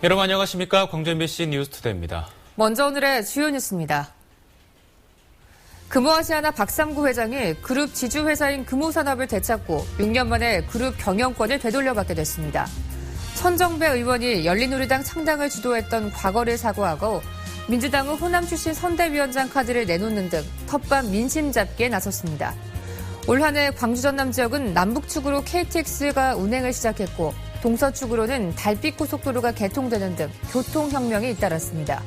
여러분 안녕하십니까? 광주 MBC 뉴스투데이입니다. 먼저 오늘의 주요 뉴스입니다. 금호아시아나 박삼구 회장이 그룹 지주회사인 금호산업을 되찾고 6년 만에 그룹 경영권을 되돌려받게 됐습니다. 천정배 의원이 열린우리당 창당을 주도했던 과거를 사과하고 민주당은 호남 출신 선대위원장 카드를 내놓는 등 텃밭 민심 잡기에 나섰습니다. 올 한 해 광주 전남 지역은 남북축으로 KTX가 운행을 시작했고 동서축으로는 달빛고속도로가 개통되는 등 교통혁명이 잇따랐습니다.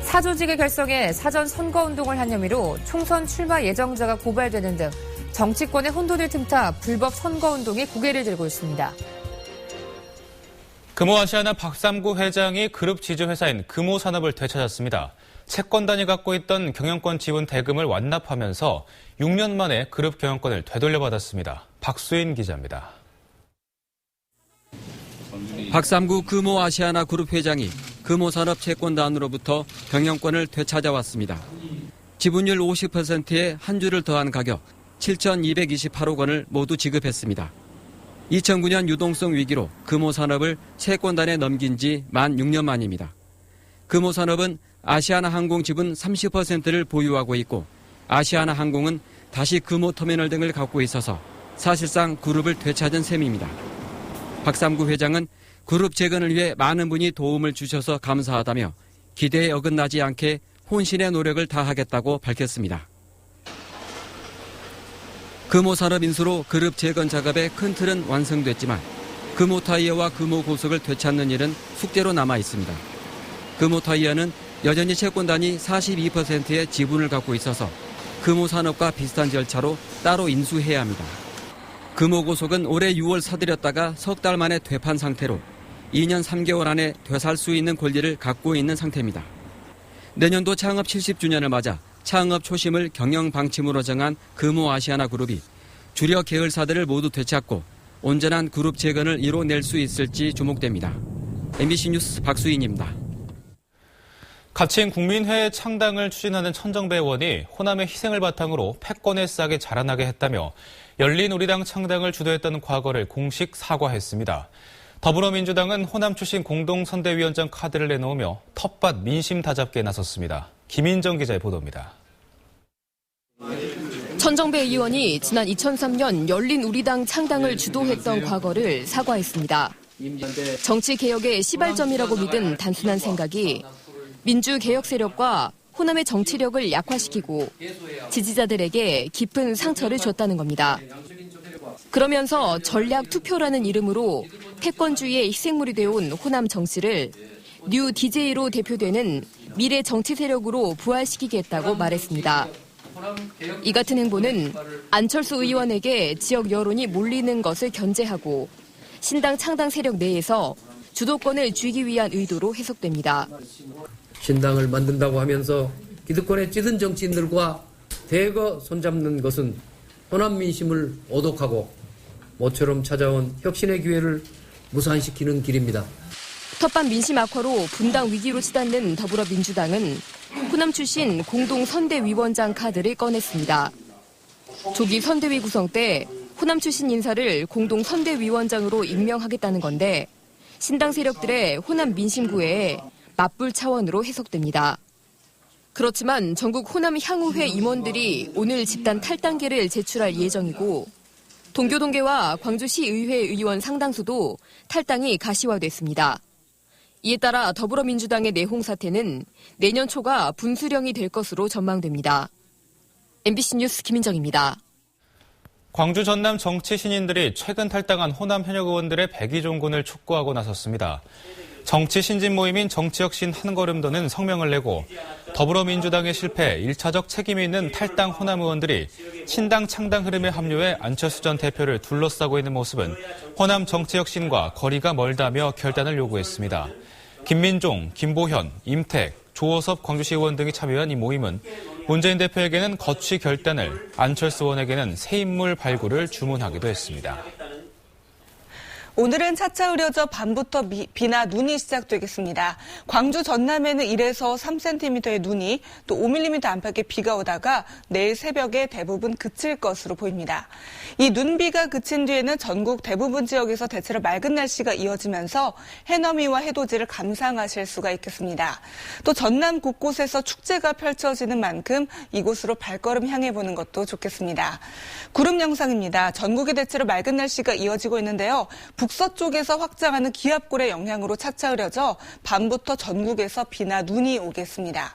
사조직을 결성해 사전 선거운동을 한 혐의로 총선 출마 예정자가 고발되는 등 정치권의 혼돈을 틈타 불법 선거운동이 고개를 들고 있습니다. 금호아시아나 박삼구 회장이 그룹 지주회사인 금호산업을 되찾았습니다. 채권단이 갖고 있던 경영권 지분 대금을 완납하면서 6년 만에 그룹 경영권을 되돌려받았습니다. 박수인 기자입니다. 박삼구 금호아시아나 그룹 회장이 금호산업 채권단으로부터 경영권을 되찾아왔습니다. 지분율 50%에 한 주를 더한 가격 7,228억 원을 모두 지급했습니다. 2009년 유동성 위기로 금호산업을 채권단에 넘긴 지 만 6년 만입니다. 금호산업은 아시아나항공 지분 30%를 보유하고 있고 아시아나항공은 다시 금호터미널 등을 갖고 있어서 사실상 그룹을 되찾은 셈입니다. 박삼구 회장은 그룹 재건을 위해 많은 분이 도움을 주셔서 감사하다며 기대에 어긋나지 않게 혼신의 노력을 다하겠다고 밝혔습니다. 금호산업 인수로 그룹 재건 작업의 큰 틀은 완성됐지만 금호타이어와 금호고속을 되찾는 일은 숙제로 남아 있습니다. 금호타이어는 여전히 채권단이 42%의 지분을 갖고 있어서 금호산업과 비슷한 절차로 따로 인수해야 합니다. 금호고속은 올해 6월 사들였다가 석 달 만에 되판 상태로 2년 3개월 안에 되살 수 있는 권리를 갖고 있는 상태입니다. 내년도 창업 70주년을 맞아 창업 초심을 경영 방침으로 정한 금호아시아나 그룹이 주력 계열사들을 모두 되찾고 온전한 그룹 재건을 이뤄낼 수 있을지 주목됩니다. MBC 뉴스 박수인입니다. 갇힌 국민회 창당을 추진하는 천정배 의원이 호남의 희생을 바탕으로 패권에 싸게 자라나게 했다며 열린우리당 창당을 주도했던 과거를 공식 사과했습니다. 더불어민주당은 호남 출신 공동선대위원장 카드를 내놓으며 텃밭 민심 다잡기에 나섰습니다. 김인정 기자의 보도입니다. 천정배 의원이 지난 2003년 열린우리당 창당을 주도했던 과거를 사과했습니다. 정치개혁의 시발점이라고 믿은 단순한 생각이 민주개혁 세력과 호남의 정치력을 약화시키고 지지자들에게 깊은 상처를 줬다는 겁니다. 그러면서 전략 투표라는 이름으로 패권주의의 희생물이 되어온 호남 정치를 뉴 DJ로 대표되는 미래 정치 세력으로 부활시키겠다고 말했습니다. 이 같은 행보는 안철수 의원에게 지역 여론이 몰리는 것을 견제하고 신당 창당 세력 내에서 주도권을 쥐기 위한 의도로 해석됩니다. 신당을 만든다고 하면서 기득권에 찌든 정치인들과 대거 손잡는 것은 호남 민심을 오독하고 모처럼 찾아온 혁신의 기회를 무산시키는 길입니다. 텃밭 민심 악화로 분당 위기로 치닫는 더불어민주당은 호남 출신 공동선대위원장 카드를 꺼냈습니다. 조기 선대위 구성 때 호남 출신 인사를 공동선대위원장으로 임명하겠다는 건데 신당 세력들의 호남 민심 구애에 맞불 차원으로 해석됩니다. 그렇지만 전국 호남 향후회 임원들이 오늘 집단 탈당계를 제출할 예정이고 동교동계와 광주시 의회 의원 상당수도 탈당이 가시화됐습니다. 이에 따라 더불어민주당의 내홍 사태는 내년 초가 분수령이 될 것으로 전망됩니다. MBC 뉴스 김인정입니다. 광주 전남 정치 신인들이 최근 탈당한 호남 현역 의원들의 백의종군을 촉구하고 나섰습니다. 정치 신진 모임인 정치혁신 한 걸음 더는 성명을 내고 더불어민주당의 실패에 1차적 책임이 있는 탈당 호남 의원들이 신당 창당 흐름에 합류해 안철수 전 대표를 둘러싸고 있는 모습은 호남 정치혁신과 거리가 멀다며 결단을 요구했습니다. 김민종, 김보현, 임택, 조어섭 광주시 의원 등이 참여한 이 모임은 문재인 대표에게는 거취 결단을, 안철수 의원에게는 새 인물 발굴을 주문하기도 했습니다. 오늘은 차차 흐려져 밤부터 비나 눈이 시작되겠습니다. 광주 전남에는 1에서 3cm의 눈이 또 5mm 안팎의 비가 오다가 내일 새벽에 대부분 그칠 것으로 보입니다. 이 눈비가 그친 뒤에는 전국 대부분 지역에서 대체로 맑은 날씨가 이어지면서 해넘이와 해돋이를 감상하실 수가 있겠습니다. 또 전남 곳곳에서 축제가 펼쳐지는 만큼 이곳으로 발걸음 향해보는 것도 좋겠습니다. 구름 영상입니다. 전국에 대체로 맑은 날씨가 이어지고 있는데요. 북서쪽에서 확장하는 기압골의 영향으로 차차 흐려져 밤부터 전국에서 비나 눈이 오겠습니다.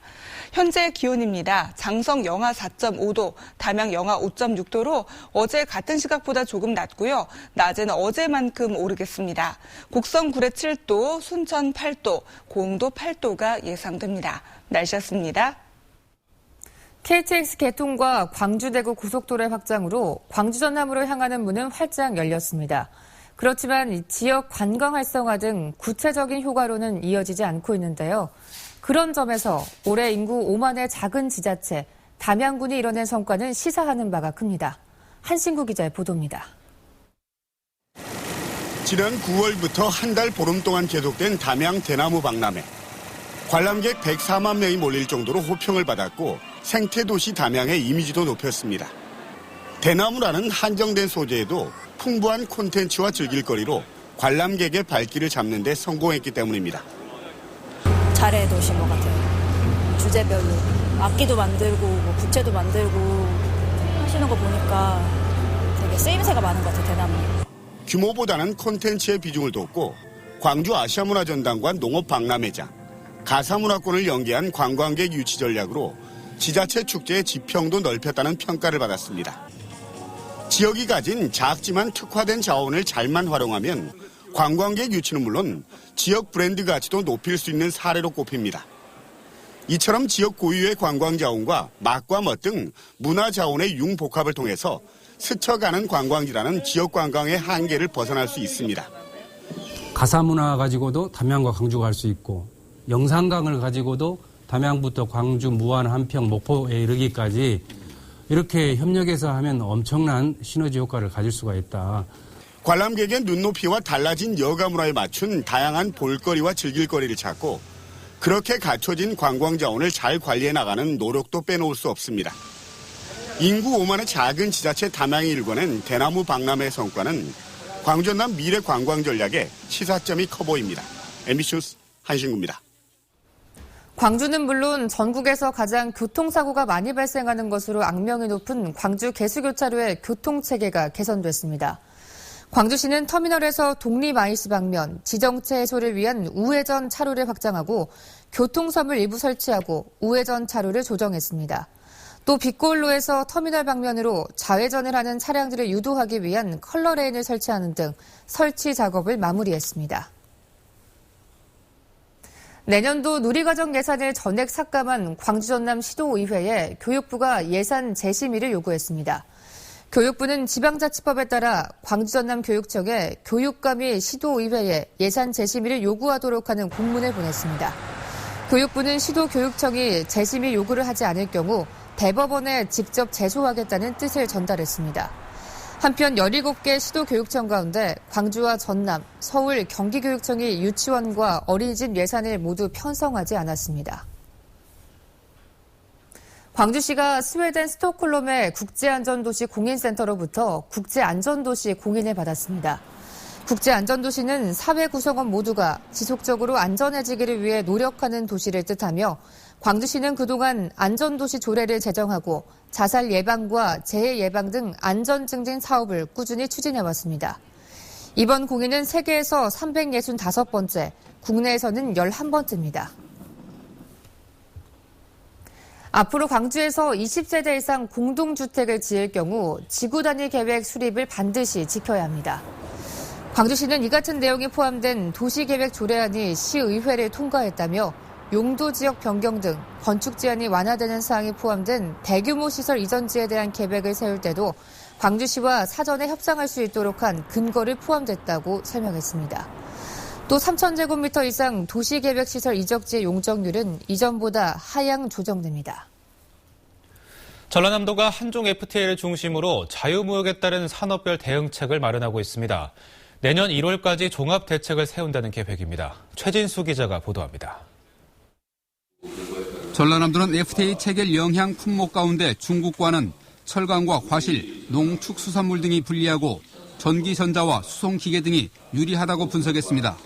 현재 기온입니다. 장성 영하 4.5도, 담양 영하 5.6도로 어제 같은 시각보다 조금 낮고요. 낮에는 어제만큼 오르겠습니다. 곡성 구례 7도, 순천 8도, 고흥도 8도가 예상됩니다. 날씨였습니다. KTX 개통과 광주대구 고속도로의 확장으로 광주 전남으로 향하는 문은 활짝 열렸습니다. 그렇지만 지역 관광 활성화 등 구체적인 효과로는 이어지지 않고 있는데요. 그런 점에서 올해 인구 5만의 작은 지자체 담양군이 이뤄낸 성과는 시사하는 바가 큽니다. 한신구 기자의 보도입니다. 지난 9월부터 한 달 보름 동안 계속된 담양 대나무 박람회. 관람객 104만 명이 몰릴 정도로 호평을 받았고 생태도시 담양의 이미지도 높였습니다. 대나무라는 한정된 소재에도 풍부한 콘텐츠와 즐길거리로 관람객의 발길을 잡는 데 성공했기 때문입니다. 잘해 도신 것 같아요. 주제별로 악기도 만들고 부채도 만들고 하시는 거 보니까 되게 쓰임새가 많은 것 같아요. 대나무. 규모보다는 콘텐츠의 비중을 뒀고 광주 아시아문화전당과 농업박람회장, 가사문화권을 연계한 관광객 유치 전략으로 지자체 축제의 지평도 넓혔다는 평가를 받았습니다. 지역이 가진 작지만 특화된 자원을 잘만 활용하면 관광객 유치는 물론 지역 브랜드 가치도 높일 수 있는 사례로 꼽힙니다. 이처럼 지역 고유의 관광 자원과 맛과 멋 등 문화 자원의 융복합을 통해서 스쳐가는 관광지라는 지역 관광의 한계를 벗어날 수 있습니다. 가사문화 가지고도 담양과 광주가 할 수 있고 영산강을 가지고도 담양부터 광주, 무안, 한평, 목포에 이르기까지 이렇게 협력해서 하면 엄청난 시너지 효과를 가질 수가 있다. 관람객의 눈높이와 달라진 여가 문화에 맞춘 다양한 볼거리와 즐길거리를 찾고 그렇게 갖춰진 관광 자원을 잘 관리해 나가는 노력도 빼놓을 수 없습니다. 인구 5만의 작은 지자체 담양이 일궈낸 대나무 박람회 성과는 광주 전남 미래 관광 전략의 시사점이 커 보입니다. MBC 뉴스 한신구입니다. 광주는 물론 전국에서 가장 교통사고가 많이 발생하는 것으로 악명이 높은 광주 개수교차로의 교통체계가 개선됐습니다. 광주시는 터미널에서 독립IC 방면, 지정체 해소를 위한 우회전 차로를 확장하고 교통섬을 일부 설치하고 우회전 차로를 조정했습니다. 또 빛골로에서 터미널 방면으로 좌회전을 하는 차량들을 유도하기 위한 컬러레인을 설치하는 등 설치 작업을 마무리했습니다. 내년도 누리과정 예산을 전액 삭감한 광주 전남 시도의회에 교육부가 예산 재심의를 요구했습니다. 교육부는 지방자치법에 따라 광주 전남 교육청에 교육감이 시도의회에 예산 재심의를 요구하도록 하는 공문을 보냈습니다. 교육부는 시도교육청이 재심의 요구를 하지 않을 경우 대법원에 직접 제소하겠다는 뜻을 전달했습니다. 한편 17개 시도교육청 가운데 광주와 전남, 서울, 경기교육청이 유치원과 어린이집 예산을 모두 편성하지 않았습니다. 광주시가 스웨덴 스톡홀름의 국제안전도시 공인센터로부터 국제안전도시 공인을 받았습니다. 국제안전도시는 사회 구성원 모두가 지속적으로 안전해지기를 위해 노력하는 도시를 뜻하며 광주시는 그동안 안전도시 조례를 제정하고 자살 예방과 재해 예방 등 안전 증진 사업을 꾸준히 추진해왔습니다. 이번 공인은 세계에서 365번째, 국내에서는 11번째입니다. 앞으로 광주에서 20세대 이상 공동주택을 지을 경우 지구 단위 계획 수립을 반드시 지켜야 합니다. 광주시는 이 같은 내용이 포함된 도시계획 조례안이 시의회를 통과했다며 용도 지역 변경 등 건축 제한이 완화되는 사항이 포함된 대규모 시설 이전지에 대한 계획을 세울 때도 광주시와 사전에 협상할 수 있도록 한 근거를 포함됐다고 설명했습니다. 또 3,000제곱미터 이상 도시계획시설 이적지의 용적률은 이전보다 하향 조정됩니다. 전라남도가 한종 FTA를 중심으로 자유무역에 따른 산업별 대응책을 마련하고 있습니다. 내년 1월까지 종합 대책을 세운다는 계획입니다. 최진수 기자가 보도합니다. 전라남도는 FTA 체결 영향 품목 가운데 중국과는 철강과 과실, 농축수산물 등이 불리하고 전기, 전자와 수송기계 등이 유리하다고 분석했습니다.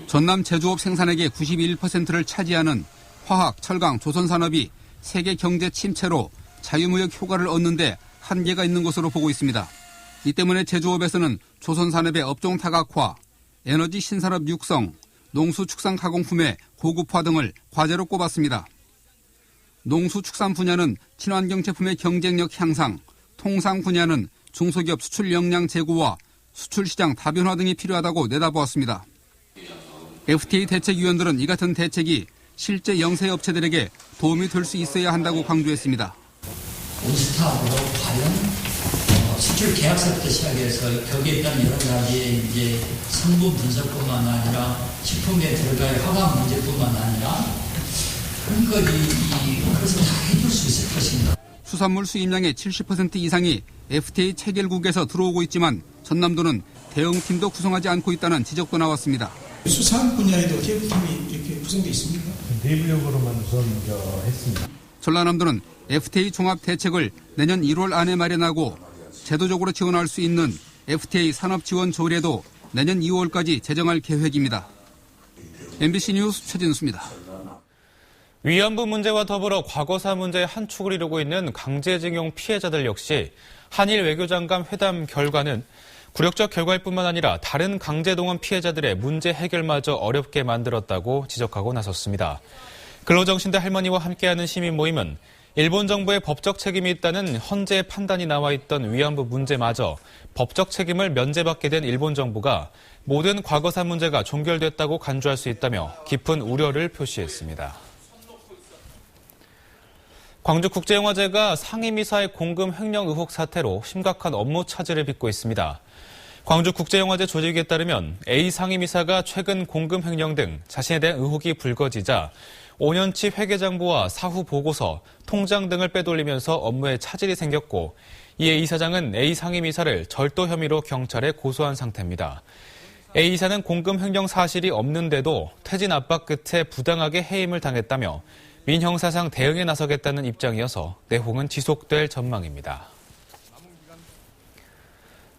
전남 제조업 생산액의 91%를 차지하는 화학, 철강, 조선산업이 세계 경제 침체로 자유무역 효과를 얻는 데 한계가 있는 것으로 보고 있습니다. 이 때문에 제조업에서는 조선산업의 업종 다각화, 에너지 신산업 육성, 농수축산 가공품의 고급화 등을 과제로 꼽았습니다. 농수축산 분야는 친환경 제품의 경쟁력 향상, 통상 분야는 중소기업 수출 역량 제고와 수출 시장 다변화 등이 필요하다고 내다보았습니다. FTA 대책위원들은 이 같은 대책이 실제 영세 업체들에게 도움이 될 수 있어야 한다고 강조했습니다. 온스타하고 과연 수출 계약서부터 시작해서 거기에 따른 여러 가지 이제 성분 분석뿐만 아니라 식품에 들어갈 화학 문제뿐만 아니라 그런 그것을 다 해줄 수 있을 것입니다. 수산물 수입량의 70% 이상이 FTA 체결국에서 들어오고 있지만 전남도는 대응팀도 구성하지 않고 있다는 지적도 나왔습니다. 수산 분야에도 대응팀이 이렇게 구성되어 있습니까? 내부적으로만 했습니다. 전라남도는 FTA 종합 대책을 내년 1월 안에 마련하고 제도적으로 지원할 수 있는 FTA 산업 지원 조례도 내년 2월까지 제정할 계획입니다. MBC 뉴스 최진수입니다. 위안부 문제와 더불어 과거사 문제의 한 축을 이루고 있는 강제징용 피해자들 역시 한일 외교장 간 회담 결과는 굴욕적 결과일 뿐만 아니라 다른 강제동원 피해자들의 문제 해결마저 어렵게 만들었다고 지적하고 나섰습니다. 근로정신대 할머니와 함께하는 시민 모임은 일본 정부의 법적 책임이 있다는 헌재의 판단이 나와 있던 위안부 문제마저 법적 책임을 면제받게 된 일본 정부가 모든 과거사 문제가 종결됐다고 간주할 수 있다며 깊은 우려를 표시했습니다. 광주국제영화제가 상임이사의 공금 횡령 의혹 사태로 심각한 업무 차질을 빚고 있습니다. 광주국제영화제 조직에 따르면 A 상임이사가 최근 공금 횡령 등 자신에 대한 의혹이 불거지자 5년치 회계장부와 사후 보고서, 통장 등을 빼돌리면서 업무에 차질이 생겼고 이에 이사장은 A 상임이사를 절도 혐의로 경찰에 고소한 상태입니다. A 이사는 공금 횡령 사실이 없는데도 퇴진 압박 끝에 부당하게 해임을 당했다며 민형사상 대응에 나서겠다는 입장이어서 내홍은 지속될 전망입니다.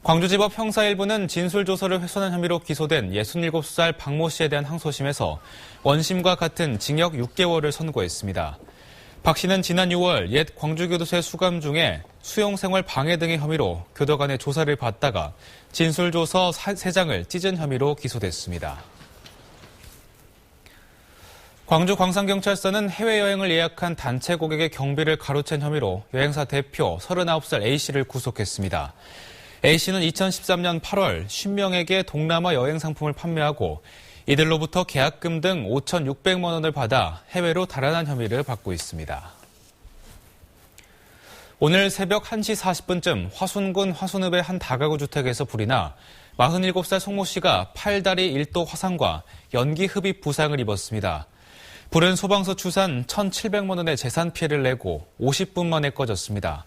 광주지법 형사 1부는 진술조서를 훼손한 혐의로 기소된 67살 박모 씨에 대한 항소심에서 원심과 같은 징역 6개월을 선고했습니다. 박 씨는 지난 6월 옛 광주교도소에 수감 중에 수용생활 방해 등의 혐의로 교도관의 조사를 받다가 진술조서 3장을 찢은 혐의로 기소됐습니다. 광주 광산경찰서는 해외여행을 예약한 단체 고객의 경비를 가로챈 혐의로 여행사 대표 39살 A씨를 구속했습니다. A씨는 2013년 8월 50명에게 동남아 여행 상품을 판매하고 이들로부터 계약금 등 5,600만 원을 받아 해외로 달아난 혐의를 받고 있습니다. 오늘 새벽 1시 40분쯤 화순군 화순읍의 한 다가구 주택에서 불이 나 47살 송모 씨가 팔다리 1도 화상과 연기 흡입 부상을 입었습니다. 불은 소방서 추산 1,700만 원의 재산 피해를 내고 50분 만에 꺼졌습니다.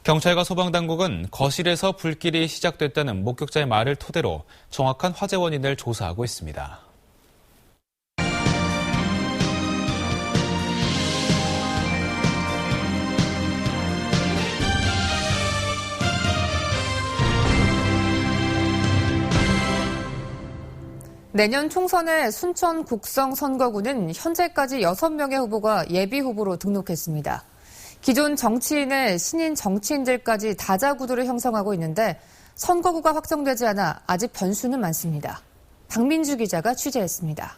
경찰과 소방당국은 거실에서 불길이 시작됐다는 목격자의 말을 토대로 정확한 화재 원인을 조사하고 있습니다. 내년 총선의 순천 국성 선거구는 현재까지 6명의 후보가 예비 후보로 등록했습니다. 기존 정치인의 신인 정치인들까지 다자구도를 형성하고 있는데 선거구가 확정되지 않아 아직 변수는 많습니다. 박민주 기자가 취재했습니다.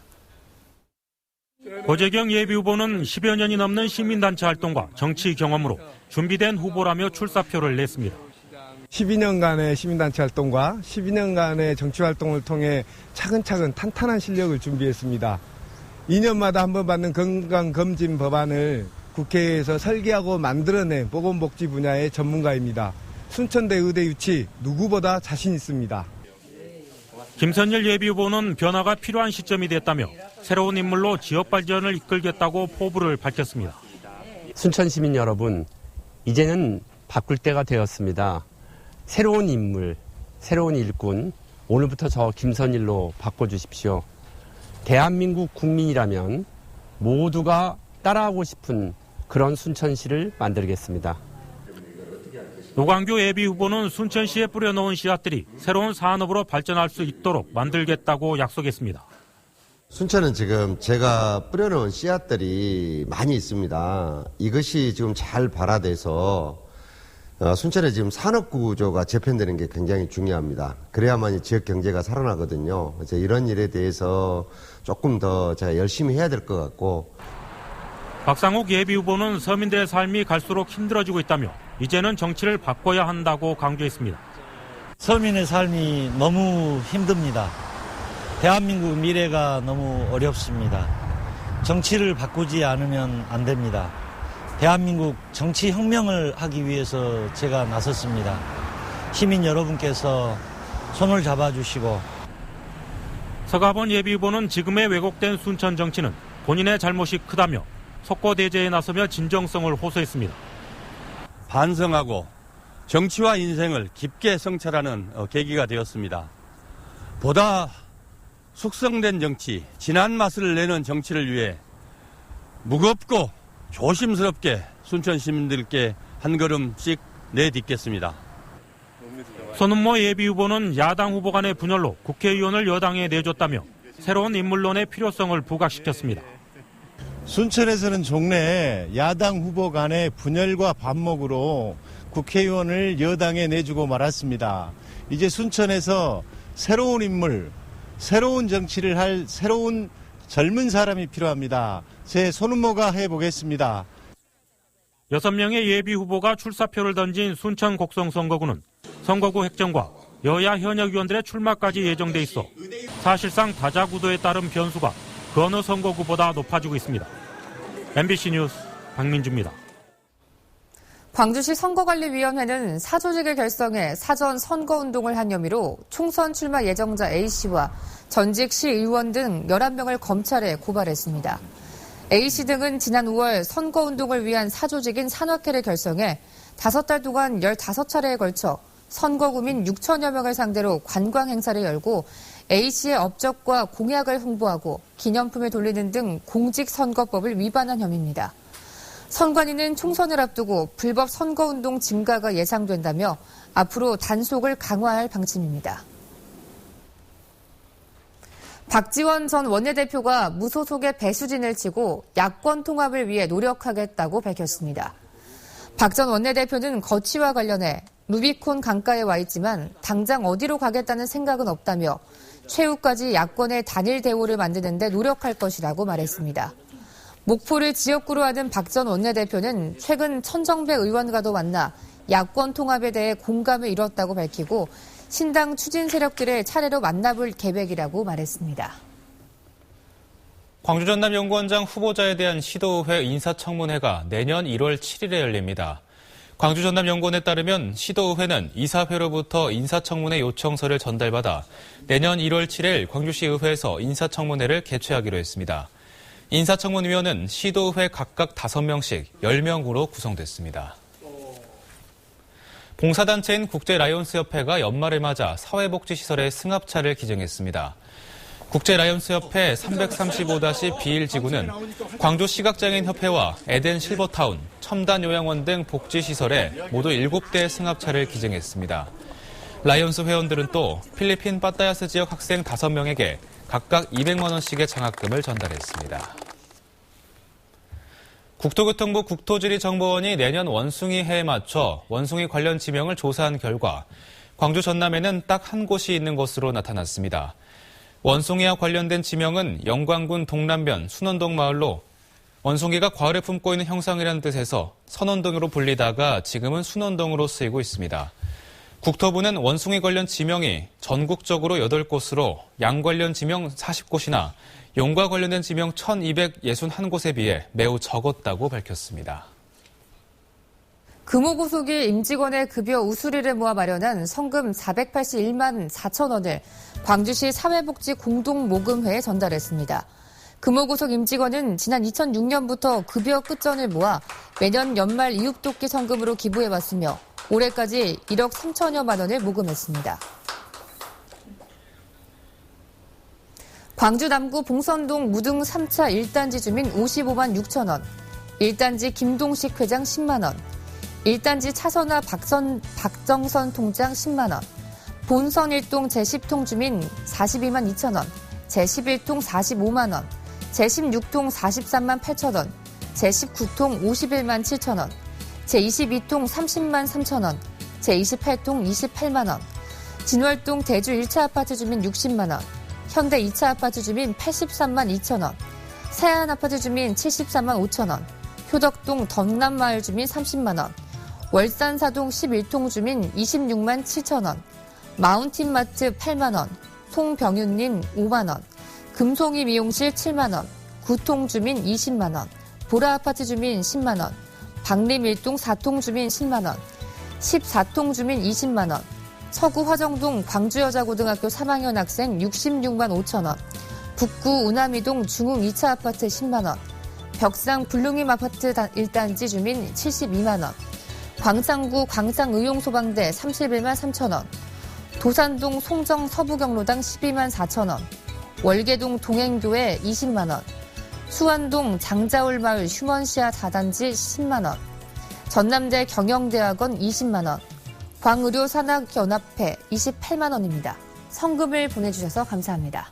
고재경 예비후보는 10여 년이 넘는 시민단체 활동과 정치 경험으로 준비된 후보라며 출사표를 냈습니다. 12년간의 시민단체 활동과 12년간의 정치활동을 통해 차근차근 탄탄한 실력을 준비했습니다. 2년마다 한 번 받는 건강검진 법안을 국회에서 설계하고 만들어낸 보건복지 분야의 전문가입니다. 순천대 의대 유치 누구보다 자신 있습니다. 김선열 예비후보는 변화가 필요한 시점이 됐다며 새로운 인물로 지역 발전을 이끌겠다고 포부를 밝혔습니다. 순천 시민 여러분, 이제는 바꿀 때가 되었습니다. 새로운 인물, 새로운 일꾼, 오늘부터 저 김선일로 바꿔주십시오. 대한민국 국민이라면 모두가 따라하고 싶은 그런 순천시를 만들겠습니다. 노광규 예비후보는 순천시에 뿌려놓은 씨앗들이 새로운 산업으로 발전할 수 있도록 만들겠다고 약속했습니다. 순천은 지금 제가 뿌려놓은 씨앗들이 많이 있습니다. 이것이 지금 잘 발화돼서 순천의 지금 산업구조가 재편되는 게 굉장히 중요합니다. 그래야만 지역 경제가 살아나거든요. 그래서 이런 일에 대해서 조금 더 제가 열심히 해야 될 것 같고. 박상욱 예비후보는 서민들의 삶이 갈수록 힘들어지고 있다며 이제는 정치를 바꿔야 한다고 강조했습니다. 서민의 삶이 너무 힘듭니다. 대한민국 미래가 너무 어렵습니다. 정치를 바꾸지 않으면 안 됩니다. 대한민국 정치혁명을 하기 위해서 제가 나섰습니다. 시민 여러분께서 손을 잡아주시고. 서가번 예비후보는 지금의 왜곡된 순천 정치는 본인의 잘못이 크다며 속고대제에 나서며 진정성을 호소했습니다. 반성하고 정치와 인생을 깊게 성찰하는 계기가 되었습니다. 보다 숙성된 정치, 진한 맛을 내는 정치를 위해 무겁고 조심스럽게 순천 시민들께 한 걸음씩 내딛겠습니다. 손은모 예비후보는 야당 후보 간의 분열로 국회의원을 여당에 내줬다며 새로운 인물론의 필요성을 부각시켰습니다. 순천에서는 종래에 야당 후보 간의 분열과 반목으로 국회의원을 여당에 내주고 말았습니다. 이제 순천에서 새로운 인물, 새로운 정치를 할 새로운 젊은 사람이 필요합니다. 제 손은모가 해보겠습니다. 6명의 예비 후보가 출사표를 던진 순천 곡성선거구는 선거구 획정과 여야 현역 의원들의 출마까지 예정돼 있어 사실상 다자구도에 따른 변수가 그 어느 선거구보다 높아지고 있습니다. MBC 뉴스 박민주입니다. 광주시 선거관리위원회는 사조직을 결성해 사전 선거운동을 한 혐의로 총선 출마 예정자 A씨와 전직 시의원 등 11명을 검찰에 고발했습니다. A씨 등은 지난 5월 선거운동을 위한 사조직인 산악회를 결성해 5달 동안 15차례에 걸쳐 선거구민 6천여 명을 상대로 관광 행사를 열고 A씨의 업적과 공약을 홍보하고 기념품을 돌리는 등 공직선거법을 위반한 혐의입니다. 선관위는 총선을 앞두고 불법 선거운동 증가가 예상된다며 앞으로 단속을 강화할 방침입니다. 박지원 전 원내대표가 무소속의 배수진을 치고 야권 통합을 위해 노력하겠다고 밝혔습니다. 박 전 원내대표는 거취와 관련해 루비콘 강가에 와 있지만 당장 어디로 가겠다는 생각은 없다며 최후까지 야권의 단일 대우를 만드는 데 노력할 것이라고 말했습니다. 목포를 지역구로 하는 박 전 원내대표는 최근 천정배 의원과도 만나 야권 통합에 대해 공감을 이뤘다고 밝히고 신당 추진 세력들을 차례로 만나볼 계획이라고 말했습니다. 광주 전남연구원장 후보자에 대한 시도의회 인사청문회가 내년 1월 7일에 열립니다. 광주 전남연구원에 따르면 시도의회는 이사회로부터 인사청문회 요청서를 전달받아 내년 1월 7일 광주시 의회에서 인사청문회를 개최하기로 했습니다. 인사청문위원은 시도의회 각각 5명씩 10명으로 구성됐습니다. 봉사단체인 국제라이온스협회가 연말을 맞아 사회복지시설의 승합차를 기증했습니다. 국제라이온스협회 335-B1 지구는 광주 시각장애인협회와 에덴 실버타운, 첨단요양원 등 복지시설에 모두 7대의 승합차를 기증했습니다. 라이온스 회원들은 또 필리핀 빠따야스 지역 학생 5명에게 각각 200만 원씩의 장학금을 전달했습니다. 국토교통부 국토지리정보원이 내년 원숭이 해에 맞춰 원숭이 관련 지명을 조사한 결과 광주 전남에는 딱 한 곳이 있는 것으로 나타났습니다. 원숭이와 관련된 지명은 영광군 동남변 순원동 마을로 원숭이가 과을을 품고 있는 형상이라는 뜻에서 선원동으로 불리다가 지금은 순원동으로 쓰이고 있습니다. 국토부는 원숭이 관련 지명이 전국적으로 8곳으로 양 관련 지명 40곳이나 용과 관련된 지명 1,261곳에 비해 매우 적었다고 밝혔습니다. 금호고속이 임직원의 급여 우수리를 모아 마련한 성금 481만 4천 원을 광주시 사회복지 공동모금회에 전달했습니다. 금호고속 임직원은 지난 2006년부터 급여 끝전을 모아 매년 연말 이웃돕기 성금으로 기부해왔으며 올해까지 1억 3천여만 원을 모금했습니다. 광주 남구 봉선동 무등 3차 1단지 주민 55만 6천 원, 1단지 김동식 회장 10만 원, 1단지 차선화 박정선 통장 10만 원, 본선 1동 제10통 주민 42만 2천 원, 제11통 45만 원, 제16통 43만 8천 원, 제19통 51만 7천 원, 제22통 30만 3천 원, 제28통 28만 원, 진월동 대주 1차 아파트 주민 60만 원, 현대 2차 아파트 주민 83만 2천 원, 세안 아파트 주민 74만 5천 원, 효덕동 덕남마을 주민 30만 원, 월산사동 11통 주민 26만 7천 원, 마운틴마트 8만 원, 송병윤님 5만 원, 금송이 미용실 7만 원, 구통 주민 20만 원, 보라아파트 주민 10만 원, 박림 1동 4통 주민 10만 원, 14통 주민 20만 원, 서구 화정동 광주여자고등학교 3학년 학생 66만 5천 원, 북구 우남이동 중흥 2차 아파트 10만 원, 벽상 불릉임 아파트 1단지 주민 72만 원, 광창구 광창의용소방대 31만 3천 원, 도산동 송정 서부경로당 12만 4천 원, 월계동 동행교회 20만 원, 수완동 장자울마을 휴먼시아 4단지 10만 원, 전남대 경영대학원 20만 원, 광의료산학연합회 28만 원입니다. 성금을 보내주셔서 감사합니다.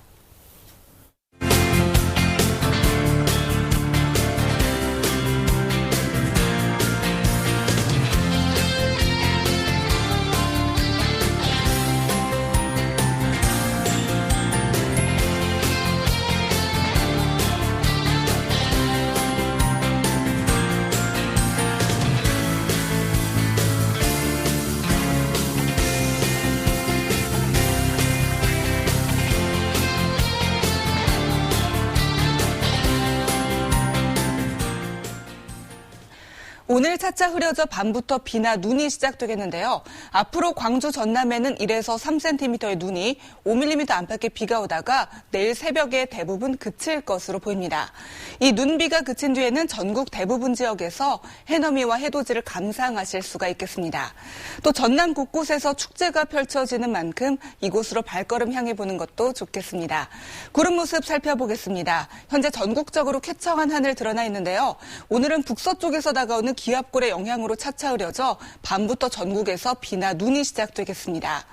오늘 차차 흐려져 밤부터 비나 눈이 시작되겠는데요. 앞으로 광주 전남에는 1에서 3cm의 눈이 5mm 안팎의 비가 오다가 내일 새벽에 대부분 그칠 것으로 보입니다. 이 눈비가 그친 뒤에는 전국 대부분 지역에서 해넘이와 해돋이를 감상하실 수가 있겠습니다. 또 전남 곳곳에서 축제가 펼쳐지는 만큼 이곳으로 발걸음 향해보는 것도 좋겠습니다. 구름 모습 살펴보겠습니다. 현재 전국적으로 쾌청한 하늘 드러나 있는데요. 오늘은 북서쪽에서 다가오는 기압골의 영향으로 차차 흐려져 밤부터 전국에서 비나 눈이 시작되겠습니다.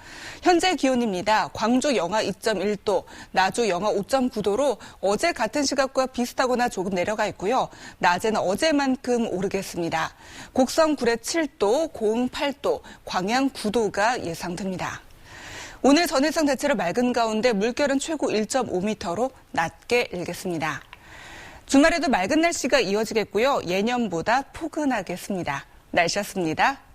현재 기온입니다. 광주 영하 2.1도, 나주 영하 5.9도로 어제 같은 시각과 비슷하거나 조금 내려가 있고요. 낮에는 어제만큼 오르겠습니다. 곡성 구례 7도, 고흥 8도, 광양 9도가 예상됩니다. 오늘 전해성 대체로 맑은 가운데 물결은 최고 1.5m로 낮게 일겠습니다. 주말에도 맑은 날씨가 이어지겠고요. 예년보다 포근하겠습니다. 날씨였습니다.